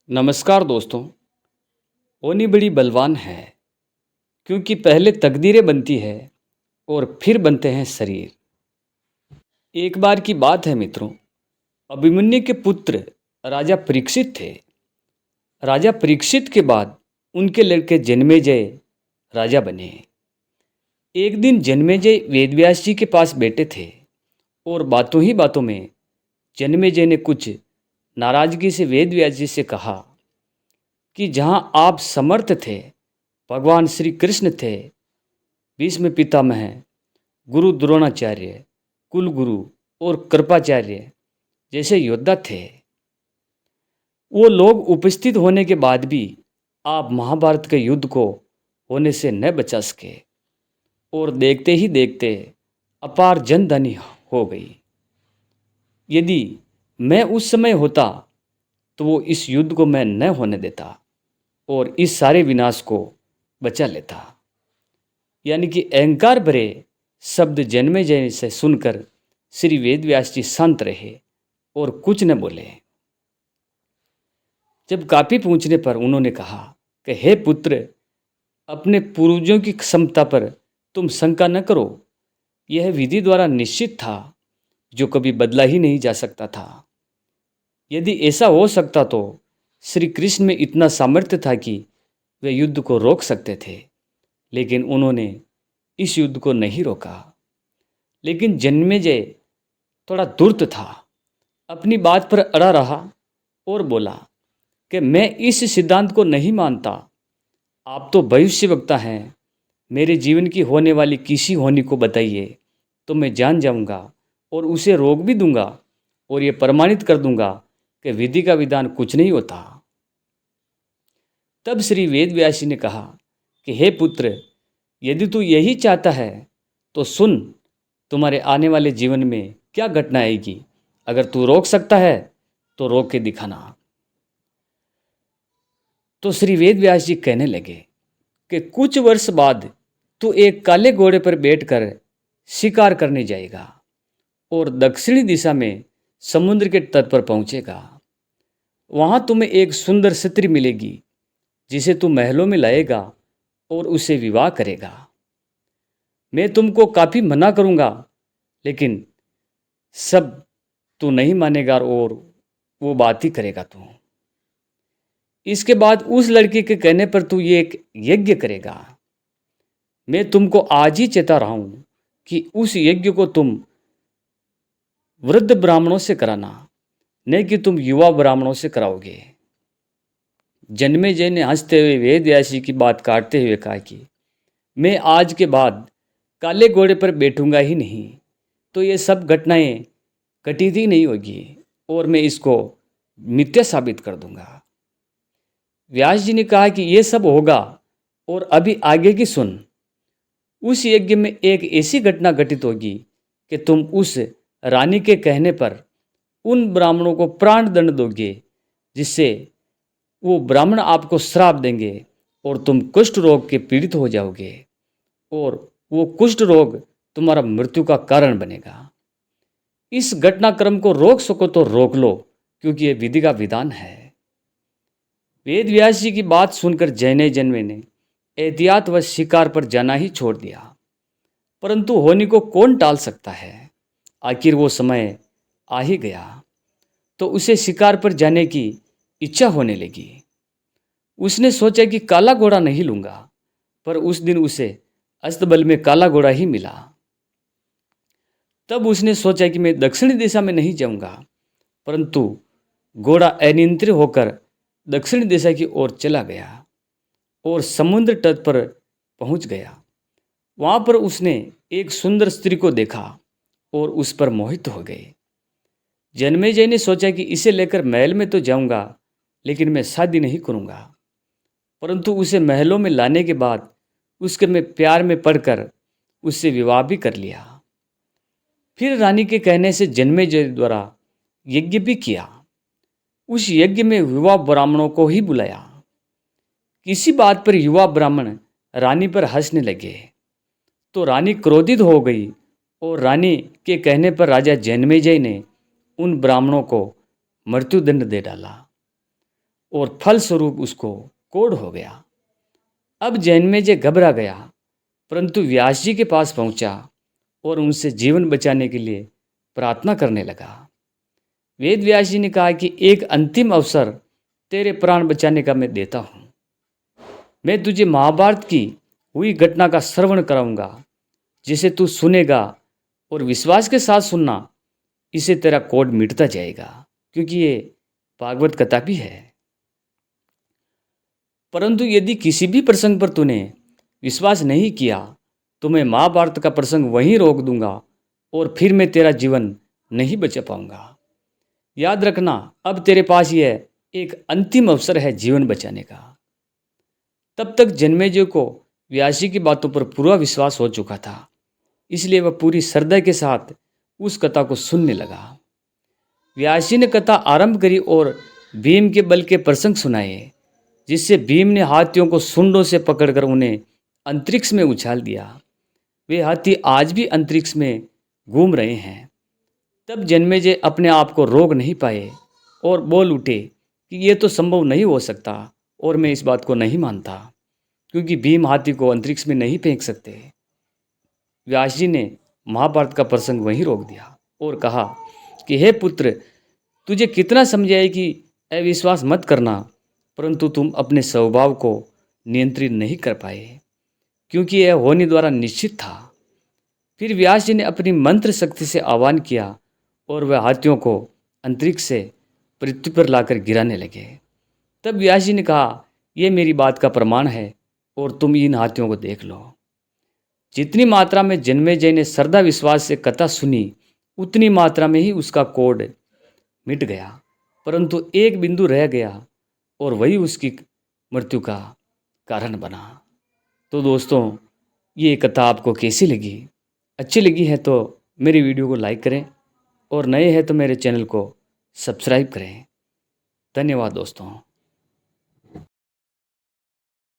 नमस्कार दोस्तों। होनी बड़ी बलवान है क्योंकि पहले तकदीरें बनती है और फिर बनते हैं शरीर। एक बार की बात है मित्रों, अभिमन्यु के पुत्र राजा परीक्षित थे। राजा परीक्षित के बाद उनके लड़के जन्मेजय राजा बने। एक दिन जन्मेजय वेदव्यास जी के पास बैठे थे और बातों ही बातों में जन्मेजय ने कुछ नाराजगी से वेदव्यास जी से कहा कि जहाँ आप समर्थ थे, भगवान श्री कृष्ण थे, भीष्म पितामह, गुरु द्रोणाचार्य, कुल गुरु और कृपाचार्य जैसे योद्धा थे, वो लोग उपस्थित होने के बाद भी आप महाभारत के युद्ध को होने से न बचा सके और देखते ही देखते अपार जनहानि हो गई। यदि मैं उस समय होता तो वो इस युद्ध को मैं न होने देता और इस सारे विनाश को बचा लेता। यानी कि अहंकार भरे शब्द जन्मेजय से सुनकर श्री वेदव्यास जी शांत रहे और कुछ न बोले। जब काफी पूछने पर उन्होंने कहा कि हे पुत्र, अपने पूर्वजों की क्षमता पर तुम शंका न करो। यह विधि द्वारा निश्चित था जो कभी बदला ही नहीं जा सकता था। यदि ऐसा हो सकता तो श्री कृष्ण में इतना सामर्थ्य था कि वे युद्ध को रोक सकते थे, लेकिन उन्होंने इस युद्ध को नहीं रोका। लेकिन जन्मेजय थोड़ा धूर्त था, अपनी बात पर अड़ा रहा और बोला कि मैं इस सिद्धांत को नहीं मानता। आप तो भविष्यवक्ता हैं, मेरे जीवन की होने वाली किसी होनी को बताइए तो मैं जान जाऊंगा और उसे रोक भी दूंगा और ये प्रमाणित कर दूंगा कि विधि का विधान कुछ नहीं होता। तब श्री वेदव्यास जी ने कहा कि हे पुत्र, यदि तू यही चाहता है तो सुन, तुम्हारे आने वाले जीवन में क्या घटना आएगी। अगर तू रोक सकता है तो रोक के दिखाना। तो श्री वेदव्यास जी कहने लगे कि कुछ वर्ष बाद तू एक काले घोड़े पर बैठकर शिकार करने जाएगा और दक्षिणी दिशा में समुद्र के तट पर पहुंचेगा। वहां तुम्हें एक सुंदर स्त्री मिलेगी जिसे तू महलों में लाएगा और उसे विवाह करेगा। मैं तुमको काफ़ी मना करूंगा, लेकिन सब तू नहीं मानेगा और वो बात ही करेगा तू। इसके बाद उस लड़के के कहने पर तू ये एक यज्ञ करेगा। मैं तुमको आज ही चेता रहा हूं कि उस यज्ञ को तुम वृद्ध ब्राह्मणों से कराना, नहीं कि तुम युवा ब्राह्मणों से कराओगे। जन्मेजय ने हंसते हुए वेदव्यास जी की बात काटते हुए कहा कि मैं आज के बाद काले घोड़े पर बैठूंगा ही नहीं, तो ये सब घटनाएं घटित ही नहीं होगी और मैं इसको मिथ्या साबित कर दूंगा। व्यास जी ने कहा कि ये सब होगा और अभी आगे की सुन। उस यज्ञ में एक ऐसी घटना घटित होगी कि तुम उस रानी के कहने पर उन ब्राह्मणों को प्राण दंड दोगे, जिससे वो ब्राह्मण आपको श्राप देंगे और तुम कुष्ठ रोग के पीड़ित हो जाओगे और वो कुष्ठ रोग तुम्हारा मृत्यु का कारण बनेगा। इस घटनाक्रम को रोक सको तो रोक लो, क्योंकि ये विधि का विधान है। वेद व्यास जी की बात सुनकर जन्मेजय ने एहतियात व शिकार पर जाना ही छोड़ दिया। परंतु होनी को कौन टाल सकता है। आखिर वो समय आ ही गया तो उसे शिकार पर जाने की इच्छा होने लगी। उसने सोचा कि काला घोड़ा नहीं लूंगा, पर उस दिन उसे अस्तबल में काला घोड़ा ही मिला। तब उसने सोचा कि मैं दक्षिणी दिशा में नहीं जाऊंगा, परंतु घोड़ा अनियंत्रित होकर दक्षिणी दिशा की ओर चला गया और समुद्र तट पर पहुंच गया। वहां पर उसने एक सुंदर स्त्री को देखा और उस पर मोहित हो गए। जन्मेजय ने सोचा कि इसे लेकर महल में तो जाऊंगा, लेकिन मैं शादी नहीं करूंगा। परंतु उसे महलों में लाने के बाद उसके में प्यार में पड़कर उससे विवाह भी कर लिया। फिर रानी के कहने से जन्मेजय द्वारा यज्ञ भी किया। उस यज्ञ में युवा ब्राह्मणों को ही बुलाया। किसी बात पर युवा ब्राह्मण रानी पर हंसने लगे तो रानी क्रोधित हो गई और रानी के कहने पर राजा जन्मेजय ने उन ब्राह्मणों को मृत्युदंड दे डाला। और फलस्वरूप उसको कोढ़ हो गया। अब जन्मेजय घबरा गया, परंतु व्यास जी के पास पहुंचा और उनसे जीवन बचाने के लिए प्रार्थना करने लगा। वेद व्यास जी ने कहा कि एक अंतिम अवसर तेरे प्राण बचाने का मैं देता हूँ। मैं तुझे महाभारत की हुई घटना का श्रवण कराऊंगा, जिसे तू सुनेगा और विश्वास के साथ सुनना, इससे तेरा कोढ़ मिटता जाएगा, क्योंकि ये भागवत कथा भी है। परंतु यदि किसी भी प्रसंग पर तूने विश्वास नहीं किया तो मैं महाभारत का प्रसंग वहीं रोक दूंगा और फिर मैं तेरा जीवन नहीं बचा पाऊंगा। याद रखना, अब तेरे पास यह एक अंतिम अवसर है जीवन बचाने का। तब तक जन्मेजय को व्यास जी की बातों पर पूरा विश्वास हो चुका था, इसलिए वह पूरी श्रद्धा के साथ उस कथा को सुनने लगा। व्यास जी ने कथा आरंभ करी और भीम के बल के प्रसंग सुनाए, जिससे भीम ने हाथियों को सूंडों से पकड़कर उन्हें अंतरिक्ष में उछाल दिया। वे हाथी आज भी अंतरिक्ष में घूम रहे हैं। तब जन्मेजय अपने आप को रोक नहीं पाए और बोल उठे कि ये तो संभव नहीं हो सकता और मैं इस बात को नहीं मानता, क्योंकि भीम हाथी को अंतरिक्ष में नहीं फेंक सकते। व्यास जी ने महाभारत का प्रसंग वहीं रोक दिया और कहा कि हे पुत्र, तुझे कितना समझाए कि अविश्वास मत करना, परंतु तुम अपने स्वभाव को नियंत्रित नहीं कर पाए, क्योंकि यह होने द्वारा निश्चित था। फिर व्यास जी ने अपनी मंत्र शक्ति से आह्वान किया और वह हाथियों को अंतरिक्ष से पृथ्वी पर लाकर गिराने लगे। तब व्यास जी ने कहा, यह मेरी बात का प्रमाण है और तुम इन हाथियों को देख लो। जितनी मात्रा में जन्मेजय ने श्रद्धा विश्वास से कथा सुनी, उतनी मात्रा में ही उसका कोढ़ मिट गया, परंतु एक बिंदु रह गया और वही उसकी मृत्यु का कारण बना। तो दोस्तों, ये कथा आपको कैसी लगी? अच्छी लगी है तो मेरी वीडियो को लाइक करें और नए हैं तो मेरे चैनल को सब्सक्राइब करें। धन्यवाद दोस्तों।